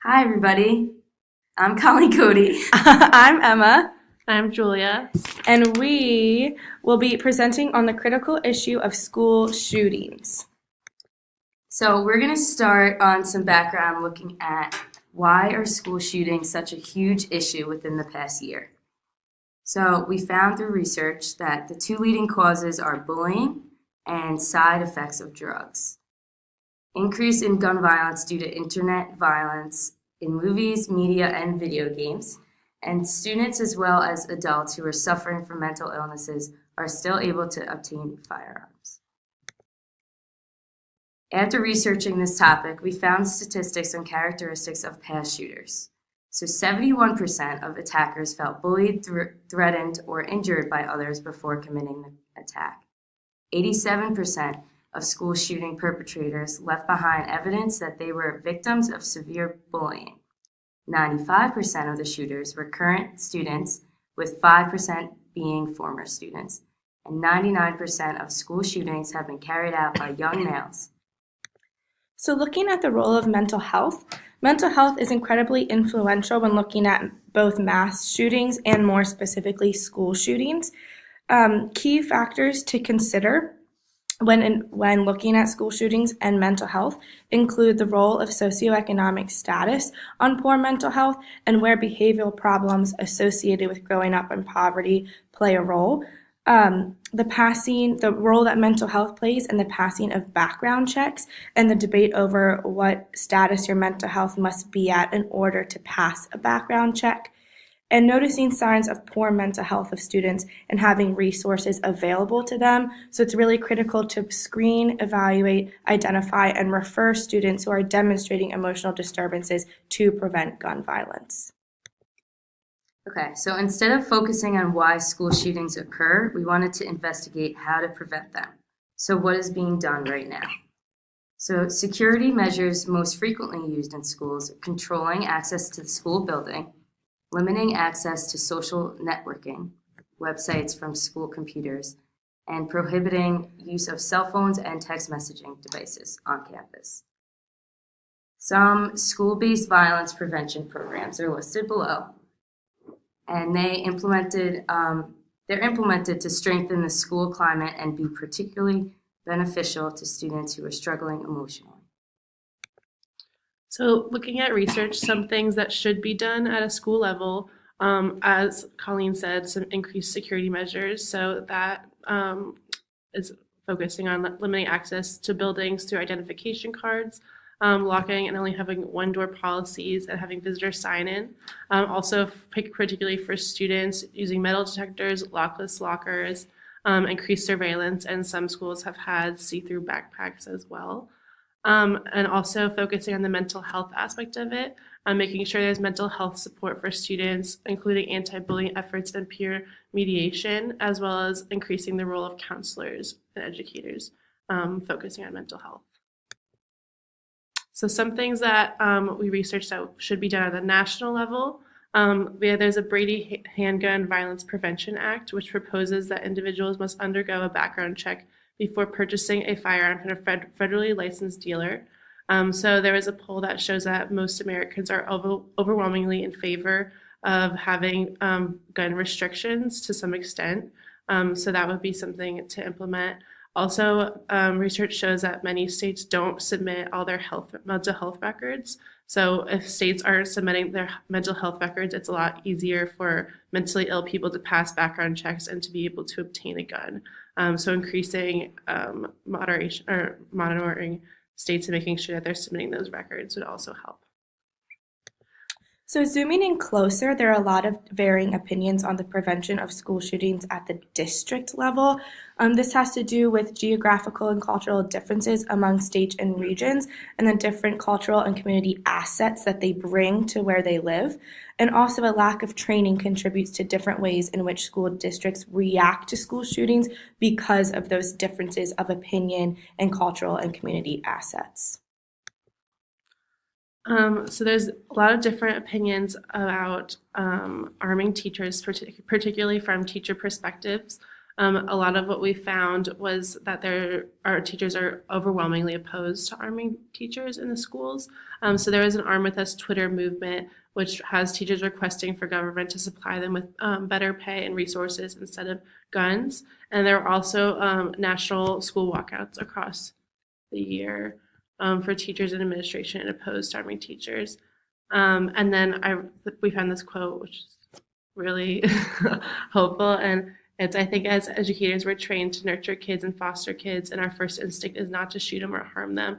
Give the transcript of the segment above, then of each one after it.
Hi, everybody. I'm Colleen Cody. I'm Emma, I'm Julia. and we will be presenting on the critical issue of school shootings. So, we're going to start on some background looking at why are school shootings such a huge issue within the past year. So, we found through research that the two leading causes are bullying and side effects of drugs. Increase in gun violence due to internet violence in movies, media, and video games. And students as well as adults who are suffering from mental illnesses are still able to obtain firearms. After researching this topic, we found statistics on characteristics of past shooters. So 71% of attackers felt bullied, threatened, or injured by others before committing the attack. 87% of school shooting perpetrators left behind evidence that they were victims of severe bullying. 95% of the shooters were current students, with 5% being former students, and 99% of school shootings have been carried out by young males. So, looking at the role of mental health is incredibly influential when looking at both mass shootings and more specifically school shootings. Key factors to consider when looking at school shootings and mental health include the role of socioeconomic status on poor mental health and where behavioral problems associated with growing up in poverty play a role. The role that mental health plays in the passing of background checks and the debate over what status your mental health must be at in order to pass a background check, and noticing signs of poor mental health of students and having resources available to them. So it's really critical to screen, evaluate, identify, and refer students who are demonstrating emotional disturbances to prevent gun violence. Okay, so instead of focusing on why school shootings occur, we wanted to investigate how to prevent them. So what is being done right now? So security measures most frequently used in schools are controlling access to the school building, limiting access to social networking, websites from school computers, and prohibiting use of cell phones and text messaging devices on campus. Some school-based violence prevention programs are listed below, and they're implemented to strengthen the school climate and be particularly beneficial to students who are struggling emotionally. So, looking at research, some things that should be done at a school level, as Colleen said, some increased security measures. So, that is focusing on limiting access to buildings through identification cards, locking and only having one door policies, and having visitors sign in. Also, particularly for students, using metal detectors, lockless lockers, increased surveillance, and some schools have had see-through backpacks as well. And also focusing on the mental health aspect of it, making sure there's mental health support for students, including anti-bullying efforts and peer mediation, as well as increasing the role of counselors and educators, focusing on mental health. So some things that we researched that should be done at the national level, there's a Brady Handgun Violence Prevention Act, which proposes that individuals must undergo a background check before purchasing a firearm from a federally licensed dealer. So there was a poll that shows that most Americans are overwhelmingly in favor of having gun restrictions to some extent. So that would be something to implement. Also, research shows that many states don't submit all their mental health records. So if states aren't submitting their mental health records, it's a lot easier for mentally ill people to pass background checks and to be able to obtain a gun. So increasing monitoring states and making sure that they're submitting those records would also help. So zooming in closer, there are a lot of varying opinions on the prevention of school shootings at the district level. This has to do with geographical and cultural differences among states and regions, and the different cultural and community assets that they bring to where they live. And also a lack of training contributes to different ways in which school districts react to school shootings because of those differences of opinion and cultural and community assets. So there's a lot of different opinions about arming teachers, particularly from teacher perspectives. A lot of what we found was that our teachers are overwhelmingly opposed to arming teachers in the schools. So there is an Arm With Us Twitter movement, which has teachers requesting for government to supply them with better pay and resources instead of guns. And there are also national school walkouts across the year for teachers and administration opposed to arming teachers. And then we found this quote, which is really hopeful, and it's, I think as educators, we're trained to nurture kids and foster kids, and our first instinct is not to shoot them or harm them.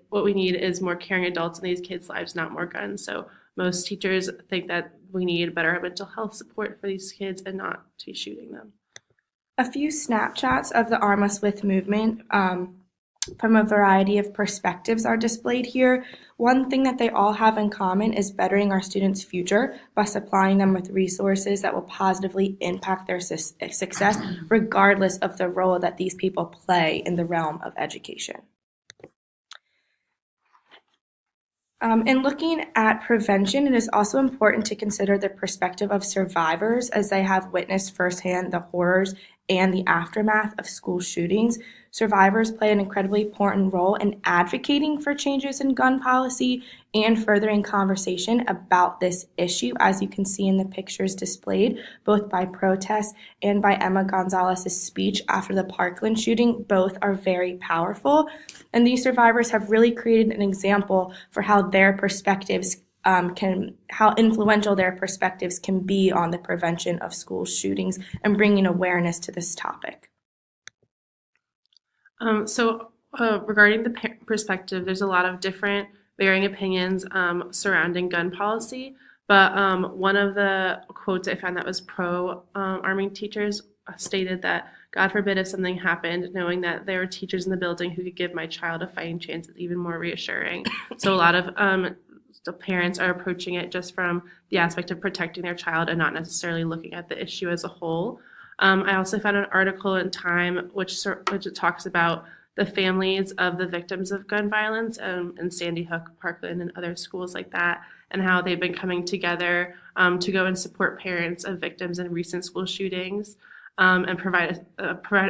What we need is more caring adults in these kids' lives, not more guns. So most teachers think that we need better mental health support for these kids and not to be shooting them. A few snapshots of the Arm Us With movement from a variety of perspectives are displayed here. One thing that they all have in common is bettering our students' future by supplying them with resources that will positively impact their success, regardless of the role that these people play in the realm of education. In looking at prevention, it is also important to consider the perspective of survivors, as they have witnessed firsthand the horrors and the aftermath of school shootings. Survivors play an incredibly important role in advocating for changes in gun policy and furthering conversation about this issue, as you can see in the pictures displayed, both by protests and by Emma Gonzalez's speech after the Parkland shooting. Both are very powerful, and these survivors have really created an example for how their perspectives how influential their perspectives can be on the prevention of school shootings and bringing awareness to this topic. Regarding the perspective, there's a lot of different varying opinions surrounding gun policy, but one of the quotes I found that was pro-arming teachers stated that, "God forbid if something happened, knowing that there were teachers in the building who could give my child a fighting chance is even more reassuring." So a lot of the parents are approaching it just from the aspect of protecting their child and not necessarily looking at the issue as a whole. I also found an article in Time which talks about the families of the victims of gun violence in Sandy Hook, Parkland, and other schools like that, and how they've been coming together to go and support parents of victims in recent school shootings and provide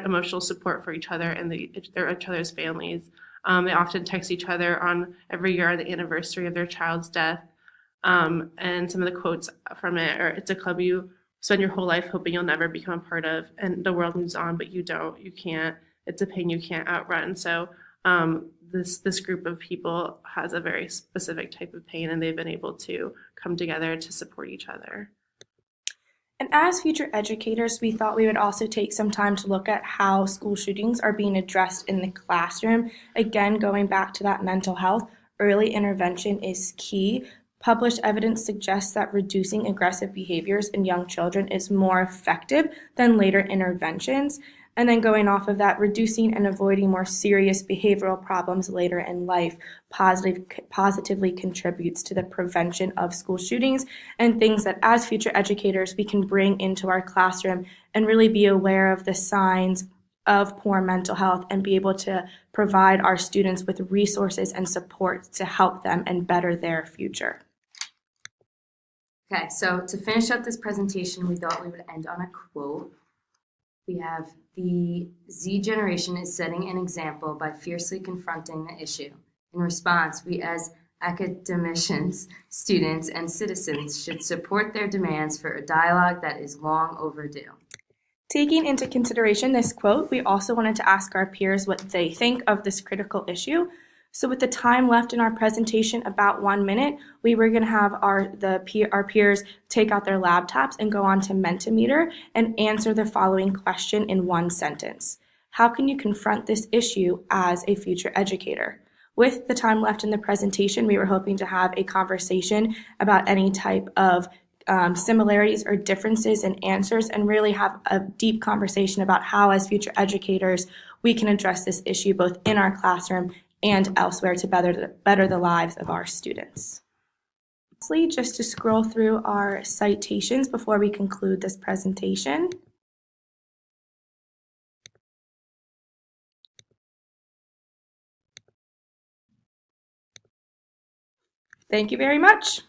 emotional support for each other and each other's families. They often text each other on every year on the anniversary of their child's death. And some of the quotes from it are, "It's a club you spend your whole life hoping you'll never become a part of, and the world moves on, but you don't, you can't. It's a pain you can't outrun." So this group of people has a very specific type of pain, and they've been able to come together to support each other. And as future educators, we thought we would also take some time to look at how school shootings are being addressed in the classroom. Again, going back to that mental health, early intervention is key. Published evidence suggests that reducing aggressive behaviors in young children is more effective than later interventions. And then going off of that, reducing and avoiding more serious behavioral problems later in life positively contributes to the prevention of school shootings, and things that as future educators we can bring into our classroom and really be aware of the signs of poor mental health and be able to provide our students with resources and support to help them and better their future. Okay, so to finish up this presentation, we thought we would end on a quote. We have, "The Z generation is setting an example by fiercely confronting the issue. In response, we as academicians, students, and citizens should support their demands for a dialogue that is long overdue." Taking into consideration this quote, we also wanted to ask our peers what they think of this critical issue. So with the time left in our presentation, about 1 minute, we were going to have our peers take out their laptops and go on to Mentimeter and answer the following question in one sentence. How can you confront this issue as a future educator? With the time left in the presentation, we were hoping to have a conversation about any type of similarities or differences in answers, and really have a deep conversation about how, as future educators, we can address this issue both in our classroom and elsewhere to better the lives of our students. Lastly, just to scroll through our citations before we conclude this presentation. Thank you very much.